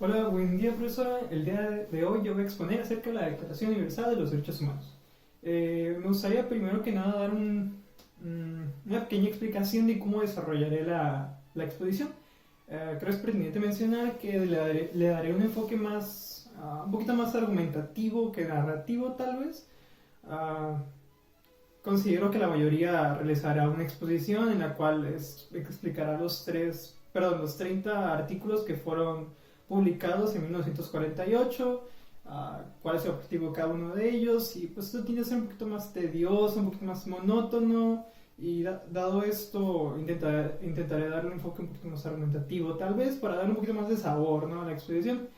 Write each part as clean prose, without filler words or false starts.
Hola, buen día profesora. El día de hoy yo voy a exponer acerca de la Declaración Universal de los Derechos Humanos. Me gustaría primero que nada dar una pequeña explicación de cómo desarrollaré la exposición. Creo que es pertinente mencionar que le daré un enfoque un poquito más argumentativo que narrativo tal vez. Ah, Considero que la mayoría realizará una exposición en la cual explicará los 30 artículos que fueron publicados en 1948, cuál es el objetivo de cada uno de ellos, y pues esto tiende a ser un poquito más tedioso, un poquito más monótono, y dado esto intentaré darle un enfoque un poquito más argumentativo, tal vez para darle un poquito más de sabor, ¿no?, a la exposición.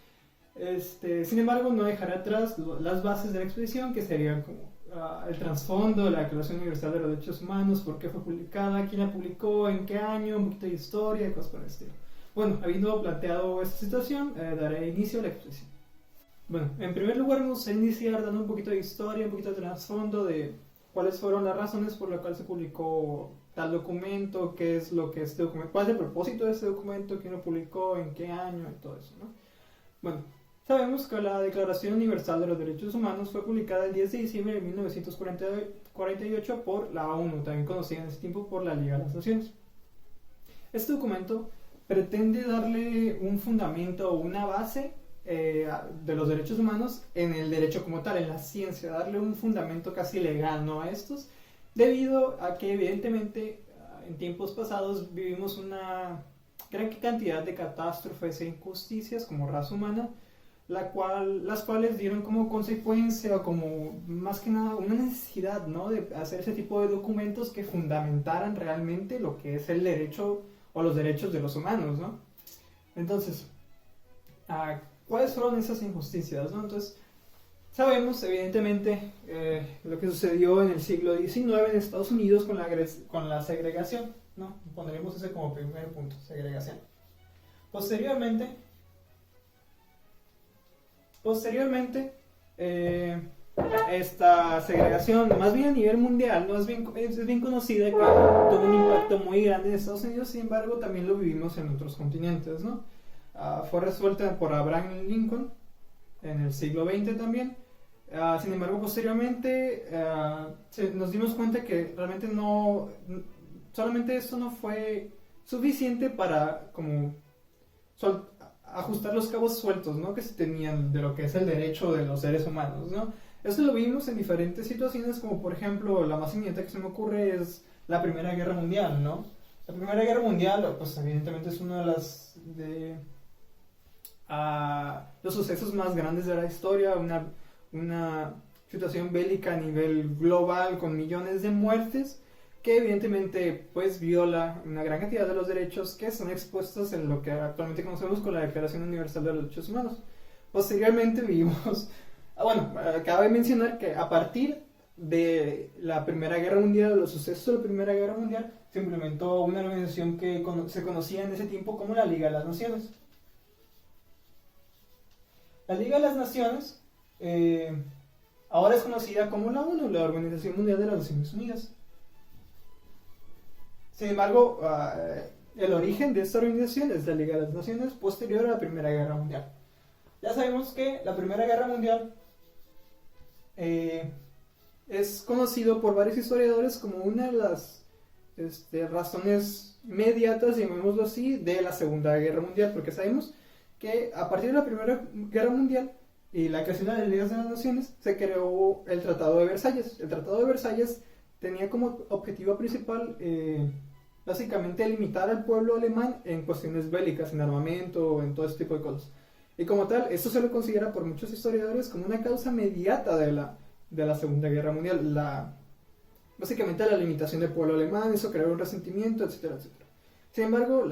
Sin embargo, no dejaré atrás las bases de la exposición, que serían como el trasfondo de la Declaración Universal de los Derechos Humanos, por qué fue publicada, quién la publicó, en qué año, un poquito de historia y cosas por el estilo. Bueno, habiendo planteado esta situación, daré inicio a la exposición. Bueno, en primer lugar me gustaría iniciar dando un poquito de historia, un poquito de trasfondo de cuáles fueron las razones por las cuales se publicó tal documento, qué es lo que este documento, cuál es el propósito de este documento, quién lo publicó, en qué año y todo eso, ¿no? Bueno, sabemos que la Declaración Universal de los Derechos Humanos fue publicada el 10 de diciembre de 1948 por la ONU, también conocida en ese tiempo por la Liga de las Naciones. Este documento pretende darle un fundamento o una base de los derechos humanos en el derecho como tal, en la ciencia, darle un fundamento casi legal, ¿no?, a estos, debido a que evidentemente en tiempos pasados vivimos una gran cantidad de catástrofes e injusticias como raza humana, las cuales dieron como consecuencia o como más que nada una necesidad, ¿no?, de hacer ese tipo de documentos que fundamentaran realmente lo que es el derecho o los derechos de los humanos, ¿no? Entonces, ¿cuáles fueron esas injusticias, ¿no? Entonces, sabemos evidentemente lo que sucedió en el siglo XIX en Estados Unidos con la segregación, ¿no? Pondremos ese como primer punto, segregación. Posteriormente, esta segregación, más bien a nivel mundial, ¿no?, es bien conocida, que tuvo un impacto muy grande en Estados Unidos. Sin embargo, también lo vivimos en otros continentes, ¿no? Fue resuelta por Abraham Lincoln en el siglo XX también. Sin embargo, posteriormente nos dimos cuenta que realmente solamente esto no fue suficiente para como ajustar los cabos sueltos, ¿no?, que se tenían de lo que es el derecho de los seres humanos, ¿no? Esto lo vimos en diferentes situaciones, como por ejemplo, la más inmediata que se me ocurre es la Primera Guerra Mundial, ¿no? La Primera Guerra Mundial, pues evidentemente es uno de los sucesos más grandes de la historia, una situación bélica a nivel global con millones de muertes, que evidentemente pues viola una gran cantidad de los derechos que son expuestos en lo que actualmente conocemos con la Declaración Universal de los Derechos Humanos. Posteriormente vivimos, cabe mencionar que a partir de la Primera Guerra Mundial, los sucesos de la Primera Guerra Mundial, se implementó una organización que se conocía en ese tiempo como la Liga de las Naciones. La Liga de las Naciones ahora es conocida como la ONU, la Organización Mundial de las Naciones Unidas. Sin embargo, el origen de esta organización es la Liga de las Naciones posterior a la Primera Guerra Mundial. Ya sabemos que la Primera Guerra Mundial es conocido por varios historiadores como una de las razones inmediatas, llamémoslo así, de la Segunda Guerra Mundial, porque sabemos que a partir de la Primera Guerra Mundial y la creación de las Ligas de las Naciones se creó el Tratado de Versalles. El Tratado de Versalles tenía como objetivo principal básicamente limitar al pueblo alemán en cuestiones bélicas, en armamento, en todo este tipo de cosas. Y como tal, esto se lo considera por muchos historiadores como una causa inmediata de la Segunda Guerra Mundial. Básicamente la limitación del pueblo alemán, eso creó un resentimiento, etcétera, etcétera. Sin embargo,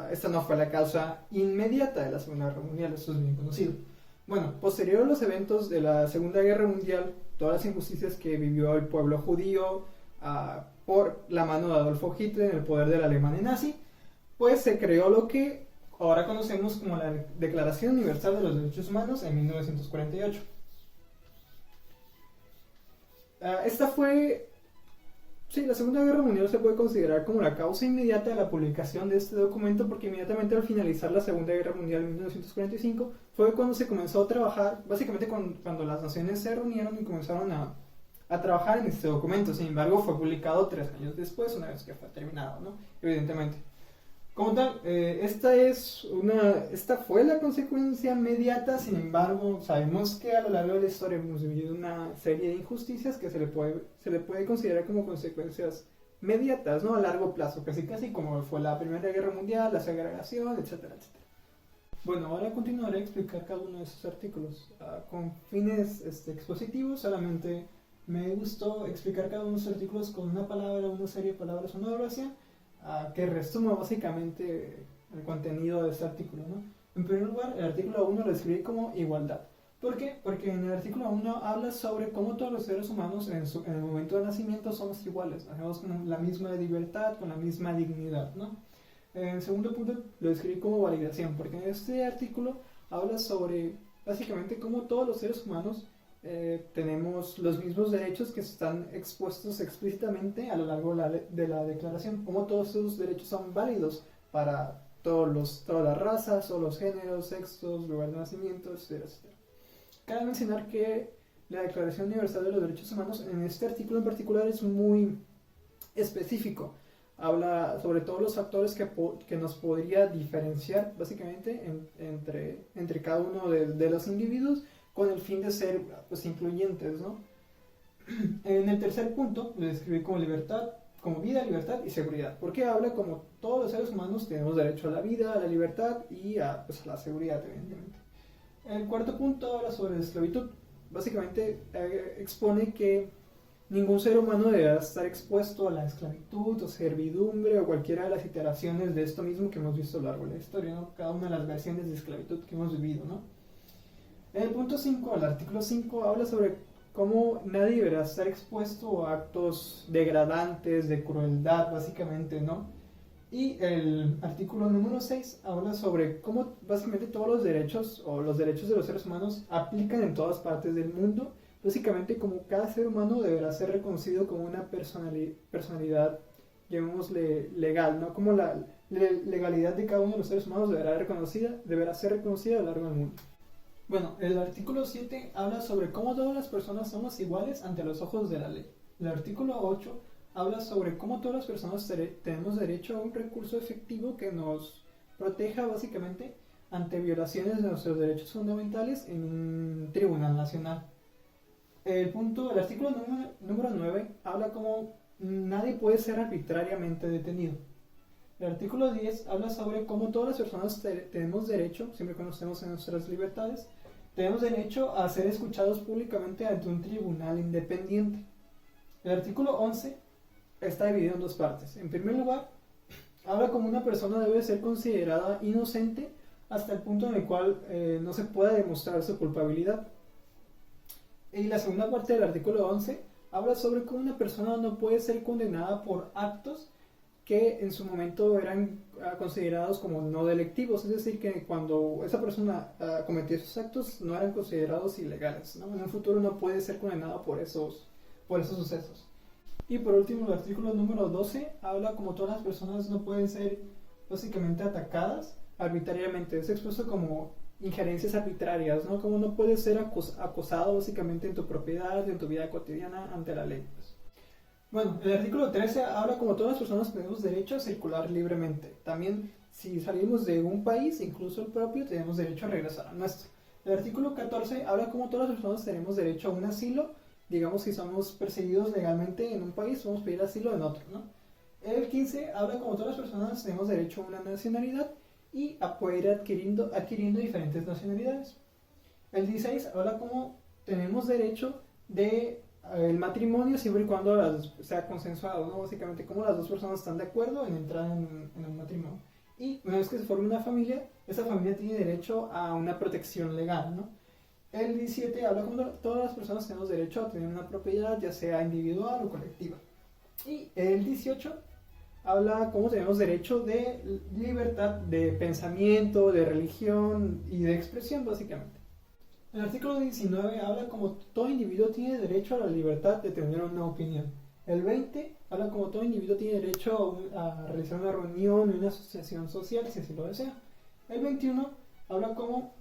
esta no fue la causa inmediata de la Segunda Guerra Mundial, esto es bien conocido. Bueno, posterior a los eventos de la Segunda Guerra Mundial, todas las injusticias que vivió el pueblo judío por la mano de Adolfo Hitler en el poder de la Alemania nazi, pues se creó lo que ahora conocemos como la Declaración Universal de los Derechos Humanos en 1948. Esta fue Sí, la Segunda Guerra Mundial se puede considerar como la causa inmediata de la publicación de este documento porque inmediatamente al finalizar la Segunda Guerra Mundial en 1945 fue cuando se comenzó a trabajar, básicamente cuando las naciones se reunieron y comenzaron a trabajar en este documento. Sin embargo, fue publicado 3 años después, una vez que fue terminado, ¿no? Evidentemente. Como tal, esta fue la consecuencia inmediata. Sin embargo, sabemos que a lo largo de la historia hemos vivido una serie de injusticias que se le puede considerar como consecuencias mediatas, ¿no? A largo plazo, casi como fue la Primera Guerra Mundial, la segregación, etcétera, etcétera. Bueno, ahora continuaré a explicar cada uno de esos artículos. Con fines expositivos, solamente me gustó explicar cada uno de esos artículos con una palabra, una serie de palabras, una oración que resuma básicamente el contenido de este artículo, ¿no? En primer lugar, el artículo 1 lo escribí como igualdad. ¿Por qué? Porque en el artículo 1 habla sobre cómo todos los seres humanos en el momento de nacimiento somos iguales, nacemos con la misma libertad, con la misma dignidad, ¿no? En el segundo punto lo escribí como validación, porque en este artículo habla sobre básicamente cómo todos los seres humanos tenemos los mismos derechos que están expuestos explícitamente a lo largo de la declaración, como todos esos derechos son válidos para todas las razas, todos los géneros, sexos, lugar de nacimiento, etcétera, etcétera. Cabe mencionar que la Declaración Universal de los Derechos Humanos en este artículo en particular es muy específico. Habla sobre todos los factores que nos podría diferenciar básicamente entre cada uno de los individuos, con el fin de ser pues, incluyentes, ¿no? En el tercer punto lo describí como libertad, como vida, libertad y seguridad, porque habla como todos los seres humanos tenemos derecho a la vida, a la libertad y a la seguridad, evidentemente. El cuarto punto habla sobre la esclavitud. Básicamente expone que ningún ser humano deberá estar expuesto a la esclavitud o servidumbre o cualquiera de las iteraciones de esto mismo que hemos visto a lo largo de la historia, ¿no? Cada una de las versiones de esclavitud que hemos vivido, ¿no? En el punto 5, el artículo 5, habla sobre cómo nadie deberá estar expuesto a actos degradantes, de crueldad, básicamente, ¿no? Y el artículo número 6 habla sobre cómo básicamente todos los derechos o los derechos de los seres humanos aplican en todas partes del mundo, básicamente como cada ser humano deberá ser reconocido como una personalidad, llamémosle legal, ¿no? Como la legalidad de cada uno de los seres humanos deberá ser reconocida a lo largo del mundo. Bueno, el artículo 7 habla sobre cómo todas las personas somos iguales ante los ojos de la ley. El artículo 8 habla sobre cómo todas las personas tenemos derecho a un recurso efectivo que nos proteja básicamente ante violaciones de nuestros derechos fundamentales en un tribunal nacional. El artículo número 9 habla como nadie puede ser arbitrariamente detenido. El artículo 10 habla sobre cómo todas las personas tenemos derecho, siempre que nos estemos en nuestras libertades, tenemos derecho a ser escuchados públicamente ante un tribunal independiente. El artículo 11 está dividido en dos partes. En primer lugar, habla como una persona debe ser considerada inocente hasta el punto en el cual no se pueda demostrar su culpabilidad. Y la segunda parte del artículo 11 habla sobre cómo una persona no puede ser condenada por actos que en su momento eran considerados como no delictivos, es decir, que cuando esa persona cometió esos actos no eran considerados ilegales, ¿no? En un futuro no puede ser condenado por esos sucesos. Y por último, el artículo número 12 habla como todas las personas no pueden ser básicamente atacadas arbitrariamente, es expuesto como injerencias arbitrarias, ¿no? Como no puedes ser acosado básicamente en tu propiedad, en tu vida cotidiana ante la ley, pues. Bueno, el artículo 13 habla como todas las personas tenemos derecho a circular libremente. También si salimos de un país, incluso el propio, tenemos derecho a regresar al nuestro. El artículo 14 habla como todas las personas tenemos derecho a un asilo. Digamos, si somos perseguidos legalmente en un país, podemos pedir asilo en otro, ¿no? El 15 habla como todas las personas tenemos derecho a una nacionalidad y a poder ir adquiriendo diferentes nacionalidades. El 16 habla como tenemos derecho de el matrimonio siempre y cuando sea consensuado, ¿no? Básicamente como las dos personas están de acuerdo en entrar en un matrimonio. Y una vez que se forme una familia, esa familia tiene derecho a una protección legal, ¿no? El 17 habla como todas las personas tenemos derecho a tener una propiedad, ya sea individual o colectiva. Y el 18 habla como tenemos derecho de libertad de pensamiento, de religión y de expresión, básicamente. El artículo 19 habla como todo individuo tiene derecho a la libertad de tener una opinión. El 20 habla como todo individuo tiene derecho a realizar una reunión o una asociación social si así lo desea. El 21 habla como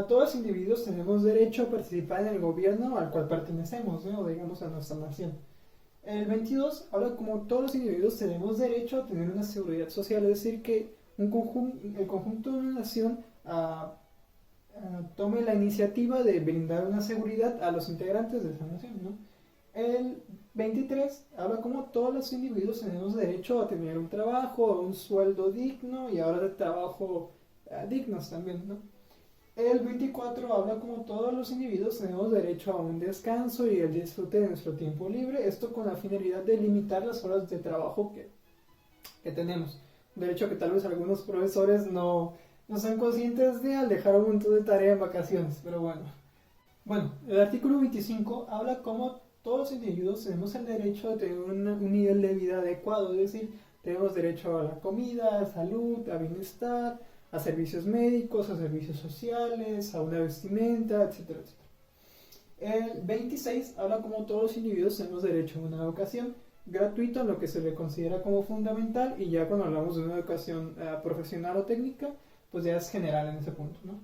todos los individuos tenemos derecho a participar en el gobierno al cual pertenecemos, ¿no? O digamos a nuestra nación. El 22 habla como todos los individuos tenemos derecho a tener una seguridad social, es decir, que el conjunto de una nación tome la iniciativa de brindar una seguridad a los integrantes de esa nación, ¿no? El 23 habla como todos los individuos tenemos derecho a tener un trabajo, a un sueldo digno y ahora de trabajo dignos también, ¿no? El 24 habla como todos los individuos tenemos derecho a un descanso y el disfrute de nuestro tiempo libre, esto con la finalidad de limitar las horas de trabajo que tenemos. Un derecho que tal vez algunos profesores no son conscientes de al dejar un montón de tarea en vacaciones, pero bueno. Bueno, el artículo 25 habla como todos los individuos tenemos el derecho a tener un nivel de vida adecuado, es decir, tenemos derecho a la comida, a salud, a bienestar, a servicios médicos, a servicios sociales, a una vestimenta, etcétera, etcétera. El 26 habla como todos los individuos tenemos derecho a una educación gratuita, lo que se le considera como fundamental, y ya cuando hablamos de una educación profesional o técnica, pues ya es general en ese punto, ¿no?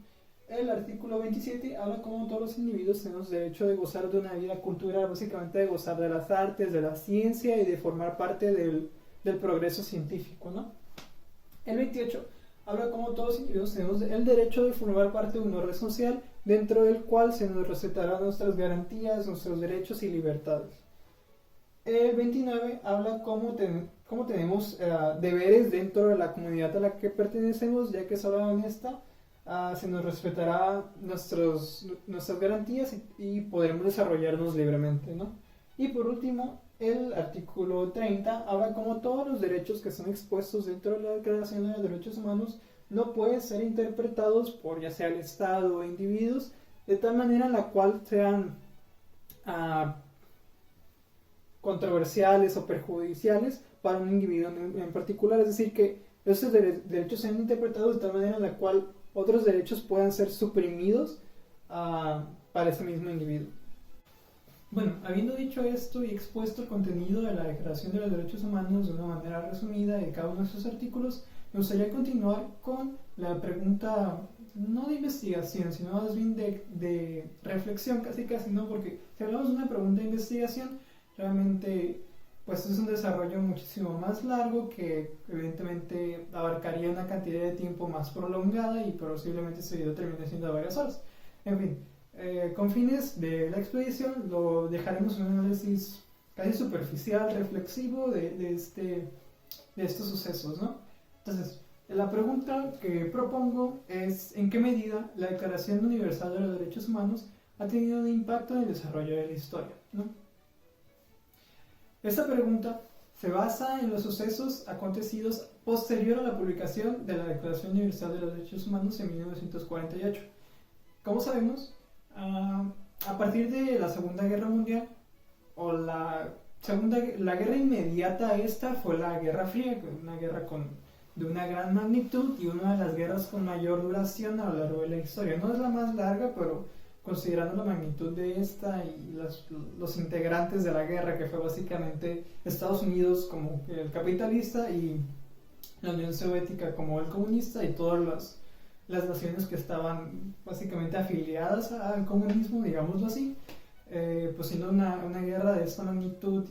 El artículo 27 habla como todos los individuos tenemos derecho de gozar de una vida cultural, básicamente de gozar de las artes, de la ciencia y de formar parte del progreso científico, ¿no? El 28 habla como todos los individuos tenemos el derecho de formar parte de una red social dentro del cual se nos respetarán nuestras garantías, nuestros derechos y libertades. El 29 habla cómo tenemos deberes dentro de la comunidad a la que pertenecemos, ya que solo en esta se nos respetará nuestras garantías y podremos desarrollarnos libremente, ¿no? Y por último, el artículo 30 habla como todos los derechos que son expuestos dentro de la Declaración de los Derechos Humanos no pueden ser interpretados por ya sea el Estado o individuos de tal manera en la cual sean controversiales o perjudiciales para un individuo en particular, es decir, que esos derechos sean interpretados de tal manera en la cual otros derechos puedan ser suprimidos para ese mismo individuo. Bueno, habiendo dicho esto y expuesto el contenido de la Declaración de los Derechos Humanos de una manera resumida de cada uno de sus artículos, me gustaría continuar con la pregunta, no de investigación, sino más bien de reflexión, casi, ¿no? Porque si hablamos de una pregunta de investigación, realmente pues es un desarrollo muchísimo más largo que evidentemente abarcaría una cantidad de tiempo más prolongada y posiblemente este video termine siendo de varias horas. En fin, con fines de la expedición lo dejaremos en un análisis casi superficial, reflexivo de estos sucesos, ¿no? Entonces, la pregunta que propongo es ¿en qué medida la Declaración Universal de los Derechos Humanos ha tenido un impacto en el desarrollo de la historia, ¿no? Esta pregunta se basa en los sucesos acontecidos posterior a la publicación de la Declaración Universal de los Derechos Humanos en 1948. Como sabemos, a partir de la Segunda Guerra Mundial, o la guerra inmediata a esta fue la Guerra Fría, una guerra de una gran magnitud y una de las guerras con mayor duración a lo largo de la historia. No es la más larga, pero considerando la magnitud de esta y los integrantes de la guerra, que fue básicamente Estados Unidos como el capitalista y la Unión Soviética como el comunista y todas las naciones que estaban básicamente afiliadas al comunismo, digámoslo así, pues siendo una guerra de esta magnitud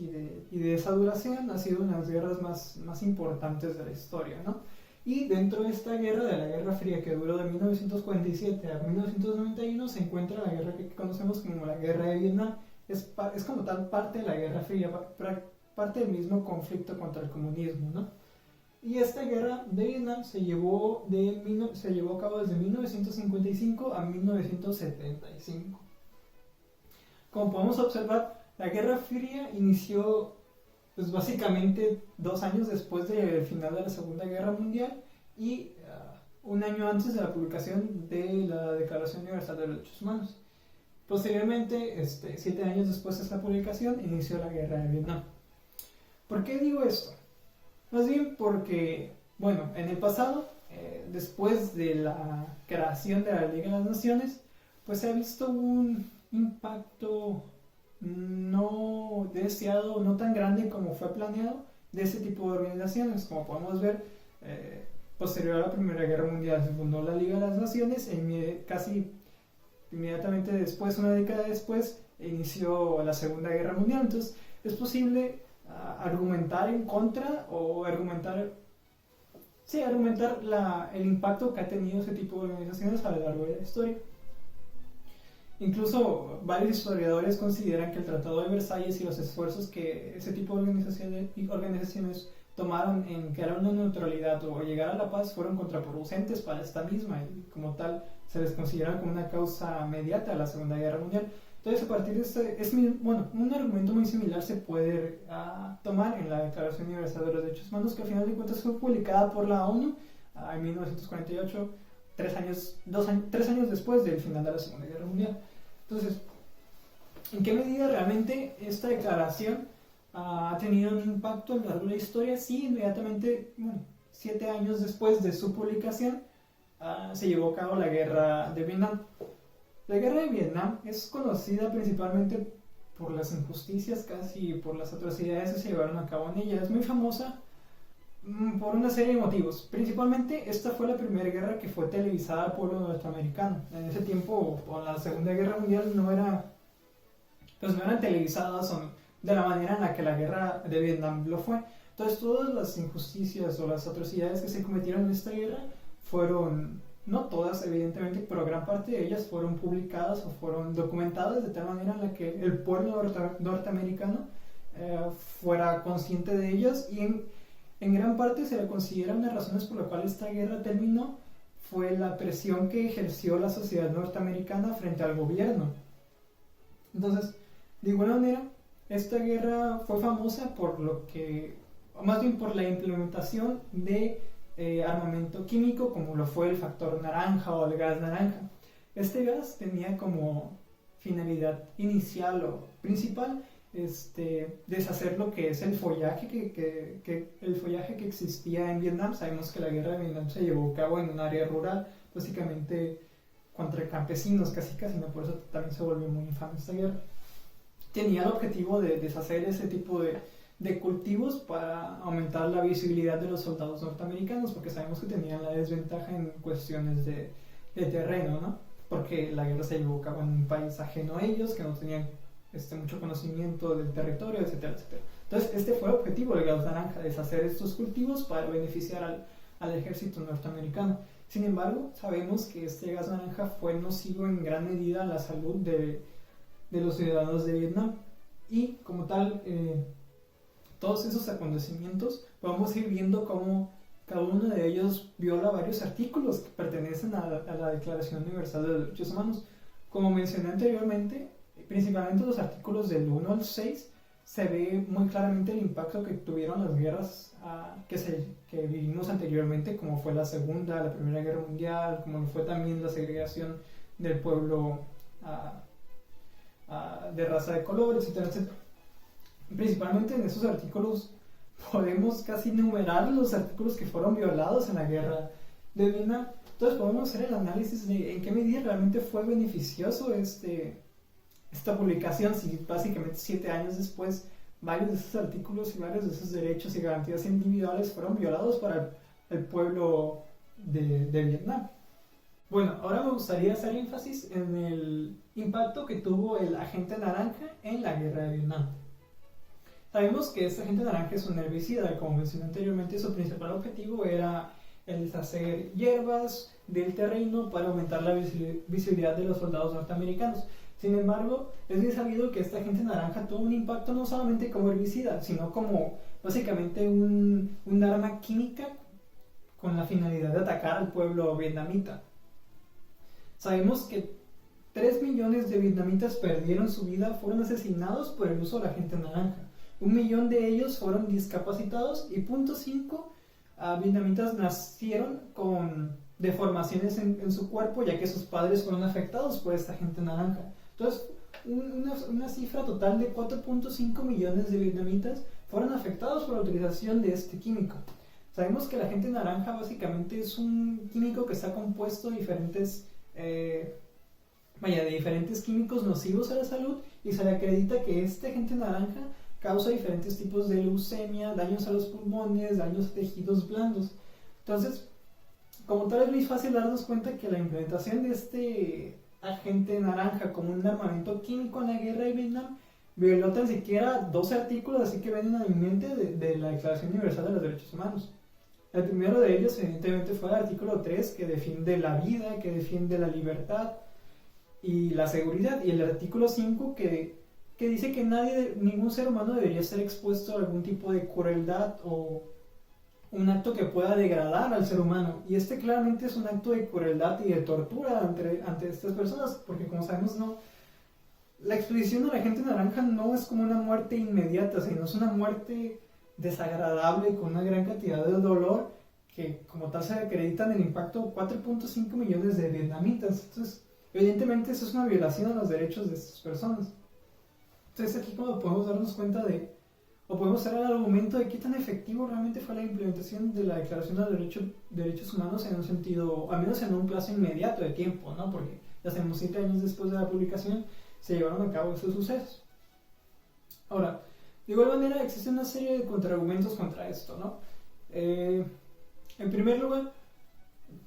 y de esa duración, ha sido una de las guerras más importantes de la historia, ¿no? Y dentro de esta guerra, de la Guerra Fría, que duró de 1947 a 1991, se encuentra la guerra que conocemos como la Guerra de Vietnam. Es como tal parte de la Guerra Fría, parte del mismo conflicto contra el comunismo, ¿no? Y esta guerra de Vietnam se llevó a cabo desde 1955 a 1975. Como podemos observar, la Guerra Fría inició pues básicamente 2 años después del final de la Segunda Guerra Mundial y un año antes de la publicación de la Declaración Universal de los Derechos Humanos. Posteriormente, 7 años después de esta publicación, inició la Guerra de Vietnam. ¿Por qué digo esto? Más bien porque, bueno, en el pasado, después de la creación de la Liga de las Naciones, pues se ha visto un impacto no deseado, no tan grande como fue planeado de ese tipo de organizaciones. Como podemos ver, posterior a la Primera Guerra Mundial se fundó la Liga de las Naciones casi inmediatamente después, una década después, inició la Segunda Guerra Mundial. Entonces es posible argumentar en contra o argumentar el impacto que ha tenido ese tipo de organizaciones a lo largo de la historia. Incluso varios historiadores consideran que el Tratado de Versalles y los esfuerzos que ese tipo de organizaciones tomaron en crear una neutralidad o llegar a la paz fueron contraproducentes para esta misma, y como tal se les considera como una causa mediata a la Segunda Guerra Mundial. Entonces, a partir de un argumento muy similar se puede tomar en la Declaración Universal de los Derechos Humanos, que al final de cuentas fue publicada por la ONU en 1948, 3 años después del final de la Segunda Guerra Mundial. Entonces, ¿en qué medida realmente esta declaración ha tenido un impacto a lo largo de la historia? Sí, inmediatamente, 7 años después de su publicación, se llevó a cabo la Guerra de Vietnam. La Guerra de Vietnam es conocida principalmente por las injusticias, casi por las atrocidades que se llevaron a cabo en ella. Es muy famosa por una serie de motivos. Principalmente, esta fue la primera guerra que fue televisada al pueblo norteamericano. En ese tiempo, con la Segunda Guerra Mundial, no eran televisadas de la manera en la que la Guerra de Vietnam lo fue. Entonces, todas las injusticias o las atrocidades que se cometieron en esta guerra fueron, no todas evidentemente, pero gran parte de ellas fueron publicadas o fueron documentadas de tal manera en la que el pueblo norteamericano fuera consciente de ellas, y en gran parte se le considera una de las razones por la cual esta guerra terminó fue la presión que ejerció la sociedad norteamericana frente al gobierno. Entonces, de igual manera, esta guerra fue famosa por la implementación de armamento químico, como lo fue el factor naranja o el gas naranja. Este gas tenía como finalidad inicial o principal deshacer lo que es el follaje que existía en Vietnam. Sabemos que la guerra de Vietnam se llevó a cabo en un área rural, básicamente contra campesinos, casi, ¿no? Por eso también se volvió muy infame esta guerra. Tenía el objetivo de deshacer ese tipo de cultivos para aumentar la visibilidad de los soldados norteamericanos, porque sabemos que tenían la desventaja en cuestiones de terreno, ¿no? Porque la guerra se llevó a cabo en un país ajeno a ellos, que no tenían mucho conocimiento del territorio, etcétera, etcétera. Entonces, fue el objetivo del gas naranja, deshacer estos cultivos para beneficiar al ejército norteamericano. Sin embargo, sabemos que este gas naranja fue nocivo en gran medida a la salud de los ciudadanos de Vietnam, y como tal, todos esos acontecimientos vamos a ir viendo cómo cada uno de ellos viola varios artículos que pertenecen a la Declaración Universal de los Derechos Humanos. Como mencioné anteriormente, principalmente los artículos del 1 al 6, se ve muy claramente el impacto que tuvieron las guerras que vivimos anteriormente, como fue la Segunda, la Primera Guerra Mundial, como fue también la segregación del pueblo de raza de color, etcétera, etcétera. Principalmente en esos artículos podemos casi enumerar los artículos que fueron violados en la guerra de Vietnam. Entonces podemos hacer el análisis de en qué medida realmente fue beneficioso esta publicación, si básicamente 7 años después varios de esos artículos y varios de esos derechos y garantías individuales fueron violados para el pueblo de Vietnam. Bueno, ahora me gustaría hacer énfasis en el impacto que tuvo el agente naranja en la guerra de Vietnam. Sabemos que este agente naranja es un herbicida, como mencioné anteriormente. Su principal objetivo era el deshacer hierbas del terreno para aumentar la visibilidad de los soldados norteamericanos. Sin embargo, es bien sabido que este agente naranja tuvo un impacto no solamente como herbicida, sino como básicamente un arma química con la finalidad de atacar al pueblo vietnamita. Sabemos que 3 millones de vietnamitas perdieron su vida, fueron asesinados por el uso del agente naranja. 1 millón de ellos fueron discapacitados y 0.5 vietnamitas nacieron con deformaciones en su cuerpo, ya que sus padres fueron afectados por esta agente naranja. Entonces, una cifra total de 4.5 millones de vietnamitas fueron afectados por la utilización de este químico. Sabemos que el agente naranja básicamente es un químico que está compuesto de diferentes vaya, de diferentes químicos nocivos a la salud, y se le acredita que este agente naranja causa diferentes tipos de leucemia, daños a los pulmones, daños a tejidos blandos. Entonces, como tal, es muy fácil darnos cuenta que la implementación de este agente naranja como un armamento químico en la guerra de Vietnam violó tan siquiera 12 artículos, así que ven en mi mente, de la Declaración Universal de los Derechos Humanos. El primero de ellos, evidentemente, fue el artículo 3, que defiende la vida, que defiende la libertad y la seguridad, y el artículo 5, que dice que ningún ser humano debería ser expuesto a algún tipo de crueldad o un acto que pueda degradar al ser humano. Y este claramente es un acto de crueldad y de tortura ante estas personas, porque como sabemos, no, la exposición a la gente naranja no es como una muerte inmediata, sino es una muerte desagradable con una gran cantidad de dolor, que como tal se acreditan el impacto 4.5 millones de vietnamitas. Entonces, evidentemente eso es una violación a los derechos de estas personas. Entonces aquí como podemos darnos cuenta o podemos hacer el argumento de qué tan efectivo realmente fue la implementación de la Declaración de los Derechos Humanos en un sentido, al menos en un plazo inmediato de tiempo, ¿no? Porque ya sabemos 7 años después de la publicación se llevaron a cabo esos sucesos. Ahora, de igual manera existe una serie de contraargumentos contra esto, ¿no? En primer lugar,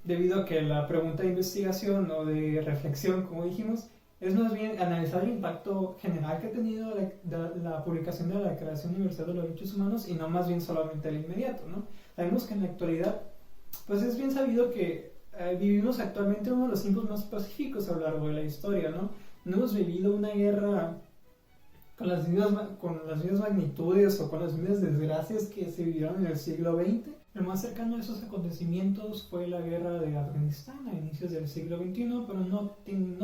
debido a que la pregunta de investigación o de reflexión, como dijimos, es más bien analizar el impacto general que ha tenido la publicación de la Declaración Universal de los Derechos Humanos y no más bien solamente el inmediato, ¿no? Sabemos que en la actualidad, pues es bien sabido que vivimos actualmente uno de los tiempos más pacíficos a lo largo de la historia, ¿no? No hemos vivido una guerra con las mismas magnitudes o con las mismas desgracias que se vivieron en el siglo XX. El más cercano a esos acontecimientos fue la guerra de Afganistán a inicios del siglo XXI, pero no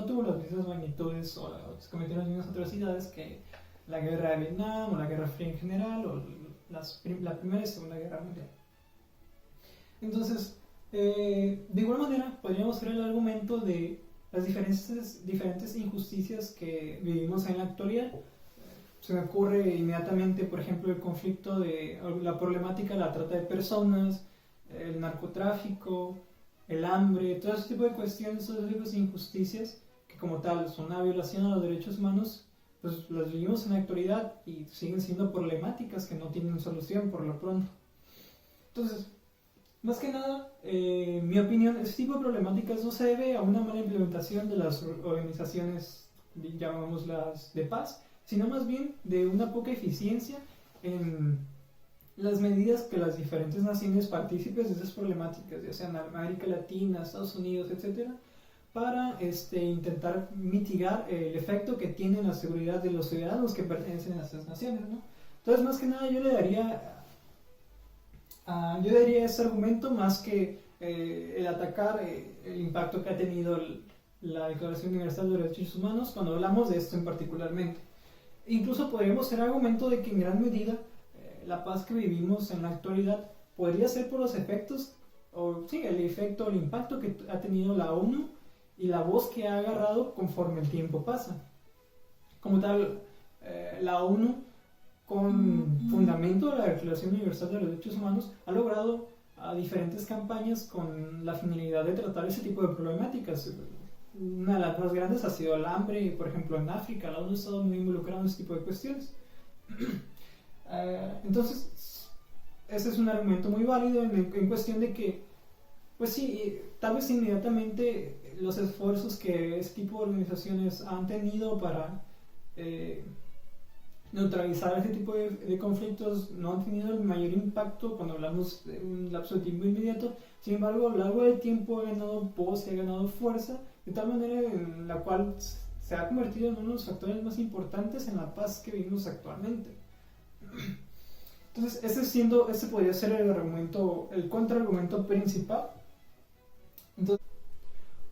tuvo las mismas magnitudes o se cometieron las mismas atrocidades que la guerra de Vietnam o la Guerra Fría en general o la Primera y Segunda Guerra Mundial. Entonces, de igual manera, podríamos hacer el argumento de las diferentes injusticias que vivimos en la actualidad. Se me ocurre inmediatamente, por ejemplo, el conflicto de la problemática de la trata de personas, el narcotráfico, el hambre, todo ese tipo de cuestiones, todos esos tipos de injusticias que como tal son una violación a los derechos humanos, pues las vivimos en la actualidad y siguen siendo problemáticas que no tienen solución por lo pronto. Entonces, más que nada, mi opinión, este tipo de problemáticas no se debe a una mala implementación de las organizaciones, llamémoslas de paz, sino más bien de una poca eficiencia en las medidas que las diferentes naciones partícipes de esas problemáticas, ya sean América Latina, Estados Unidos, etc., para intentar mitigar el efecto que tiene en la seguridad de los ciudadanos que pertenecen a estas naciones, ¿no? Entonces, más que nada, yo le daría ese argumento más que el atacar el impacto que ha tenido la Declaración Universal de los Derechos Humanos cuando hablamos de esto en particularmente. Incluso podríamos hacer argumento de que en gran medida la paz que vivimos en la actualidad podría ser por los efectos, el efecto o el impacto que ha tenido la ONU y la voz que ha agarrado conforme el tiempo pasa. Como tal, la ONU, con fundamento de la Declaración Universal de los Derechos Humanos, ha logrado diferentes campañas con la finalidad de tratar ese tipo de problemáticas. Una de las más grandes ha sido el hambre, por ejemplo en África. La ONU ha estado muy involucrada en ese tipo de cuestiones. Entonces, ese es un argumento muy válido en cuestión de que, pues sí, tal vez inmediatamente los esfuerzos que este tipo de organizaciones han tenido para neutralizar este tipo de conflictos no han tenido el mayor impacto cuando hablamos de un lapso de tiempo inmediato. Sin embargo, a lo largo del tiempo ha ganado voz y ha ganado fuerza, de tal manera en la cual se ha convertido en uno de los factores más importantes en la paz que vivimos actualmente. Entonces, ese podría ser el contraargumento principal. Entonces,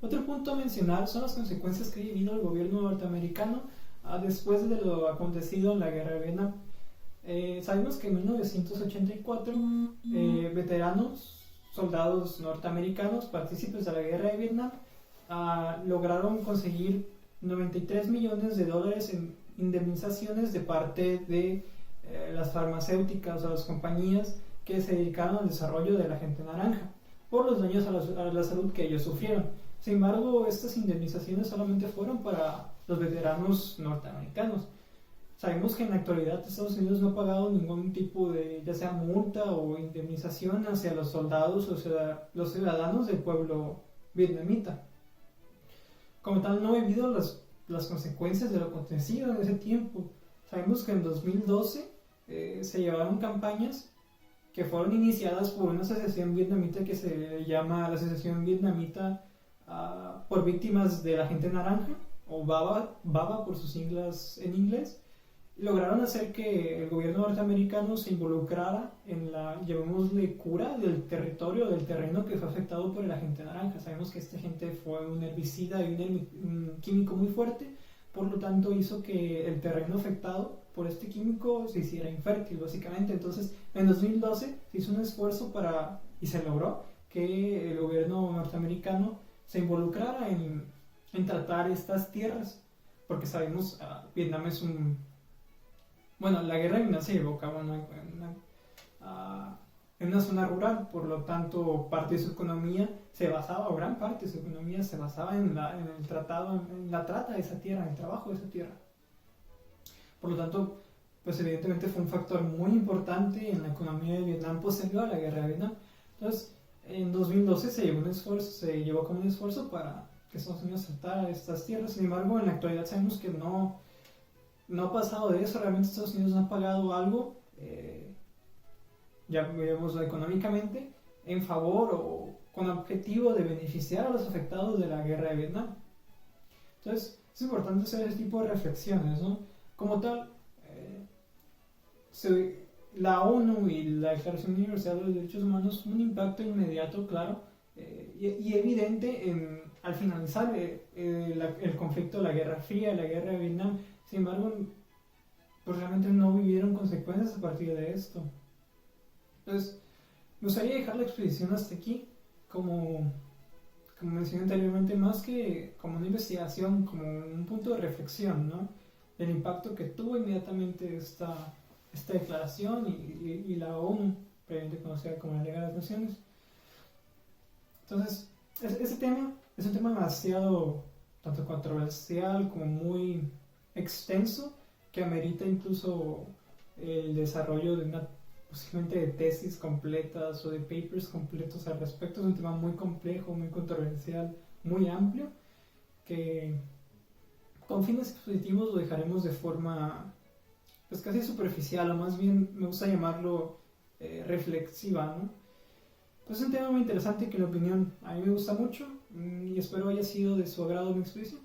otro punto a mencionar son las consecuencias que ha vivido el gobierno norteamericano después de lo acontecido en la guerra de Vietnam. Sabemos que en 1984 veteranos, soldados norteamericanos, partícipes de la guerra de Vietnam, lograron conseguir $93 millones en indemnizaciones de parte de las farmacéuticas o las compañías que se dedicaron al desarrollo del agente naranja por los daños a la salud que ellos sufrieron. Sin embargo, estas indemnizaciones solamente fueron para los veteranos norteamericanos. Sabemos que en la actualidad Estados Unidos no ha pagado ningún tipo de, ya sea multa o indemnización hacia los soldados o sea, los ciudadanos del pueblo vietnamita. Como tal, no he vivido las consecuencias de lo acontecido en ese tiempo. Sabemos que en 2012 se llevaron campañas que fueron iniciadas por una asociación vietnamita que se llama la Asociación Vietnamita por Víctimas de la Gente Naranja, o BABA por sus siglas en inglés. Lograron hacer que el gobierno norteamericano se involucrara en la, llamémosle, cura del territorio, del terreno que fue afectado por el agente naranja. Sabemos que este agente fue un herbicida y un químico muy fuerte, por lo tanto hizo que el terreno afectado por este químico se hiciera infértil, básicamente. Entonces, en 2012 se hizo un esfuerzo para, y se logró, que el gobierno norteamericano se involucrara en tratar estas tierras, porque sabemos, Vietnam es un... Bueno, la guerra de Vietnam se llevó a cabo en una zona rural, por lo tanto, parte de su economía se basaba, o gran parte de su economía se basaba en el tratado, en la trata de esa tierra, en el trabajo de esa tierra. Por lo tanto, pues evidentemente fue un factor muy importante en la economía de Vietnam posterior a la guerra de Vietnam. Entonces, en 2012 se llevó como un esfuerzo para que Estados Unidos aceptara estas tierras. Sin embargo, en la actualidad sabemos que no ha pasado de eso. Realmente Estados Unidos no ha pagado algo, ya vemos económicamente, en favor o con objetivo de beneficiar a los afectados de la guerra de Vietnam. Entonces, es importante hacer ese tipo de reflexiones, ¿no? Como tal, la ONU y la Declaración Universal de los Derechos Humanos un impacto inmediato, claro, y evidente al finalizar el conflicto, la Guerra Fría, la Guerra de Vietnam. Sin embargo, pues realmente no vivieron consecuencias a partir de esto. Entonces, me gustaría dejar la exposición hasta aquí, como mencioné anteriormente, más que como una investigación, como un punto de reflexión, ¿no? Del impacto que tuvo inmediatamente esta declaración y la ONU, previamente conocida como la Liga de las Naciones. Entonces, ese tema es un tema demasiado, tanto controversial como muy extenso, que amerita incluso el desarrollo de posiblemente de tesis completas o de papers completos al respecto. Es un tema muy complejo, muy controversial, muy amplio, que con fines expositivos lo dejaremos de forma pues casi superficial, o más bien me gusta llamarlo reflexiva, ¿no? Pues es un tema muy interesante que en mi opinión a mí me gusta mucho, y espero haya sido de su agrado mi exposición.